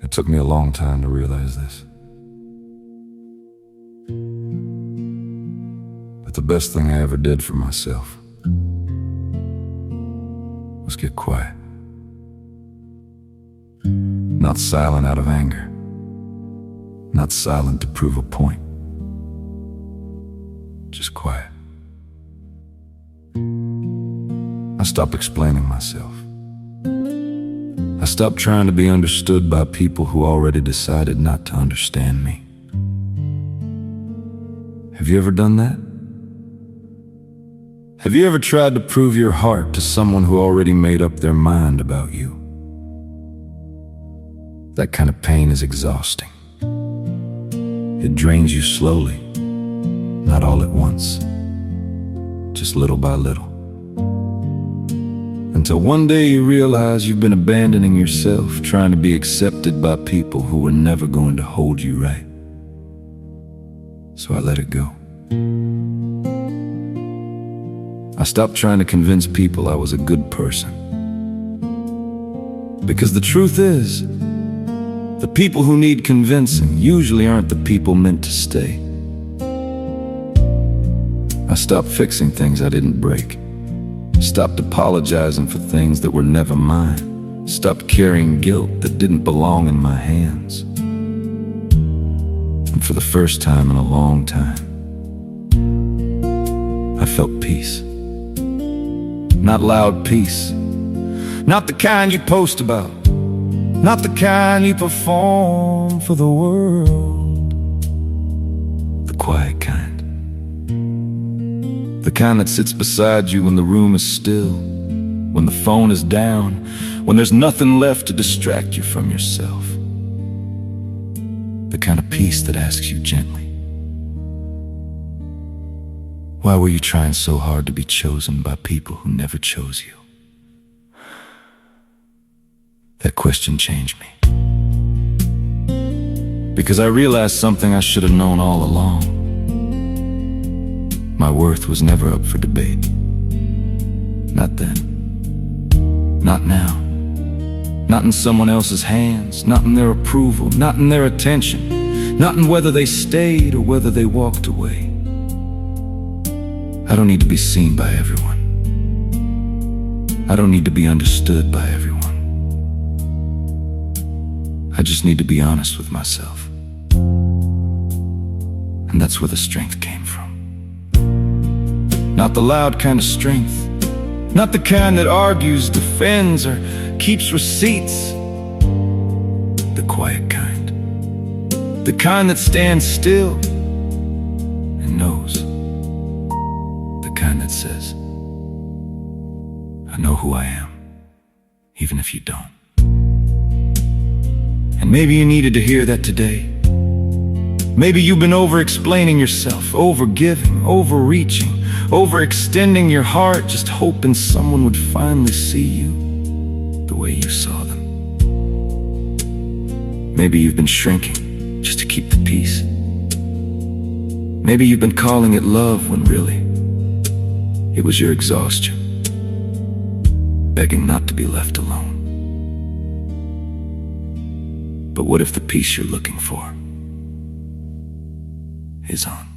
It took me a long time to realize this. But the best thing I ever did for myself was get quiet. Not silent out of anger. Not silent to prove a point. Just quiet. I stopped explaining myself. I stopped trying to be understood by people who already decided not to understand me. Have you ever done that? Have you ever tried to prove your heart to someone who already made up their mind about you? That kind of pain is exhausting. It drains you slowly, not all at once, just little by little. Until one day you realize you've been abandoning yourself, trying to be accepted by people who were never going to hold you right. So I let it go. I stopped trying to convince people I was a good person. Because the truth is, the people who need convincing usually aren't the people meant to stay. I stopped fixing things I didn't break. Stopped apologizing for things that were never mine. Stopped carrying guilt that didn't belong in my hands. And for the first time in a long time, I felt peace. Not loud peace. Not the kind you post about. Not the kind you perform for the world. The quiet kind. The kind that sits beside you when the room is still, when the phone is down, when there's nothing left to distract you from yourself. The kind of peace that asks you gently, why were you trying so hard to be chosen by people who never chose you? That question changed me. Because I realized something I should have known all along. My worth was never up for debate. Not then. Not now. Not in someone else's hands. Not in their approval. Not in their attention. Not in whether they stayed or whether they walked away. I don't need to be seen by everyone. I don't need to be understood by everyone. I just need to be honest with myself. And that's where the strength came from. Not the loud kind of strength. Not the kind that argues, defends, or keeps receipts. The quiet kind. The kind that stands still and knows. The kind that says, I know who I am, even if you don't. And maybe you needed to hear that today. Maybe you've been over-explaining yourself, over-giving, overreaching, overextending your heart, just hoping someone would finally see you the way you saw them. Maybe you've been shrinking just to keep the peace. Maybe you've been calling it love when really it was your exhaustion, begging not to be left alone. But what if the peace you're looking for is on?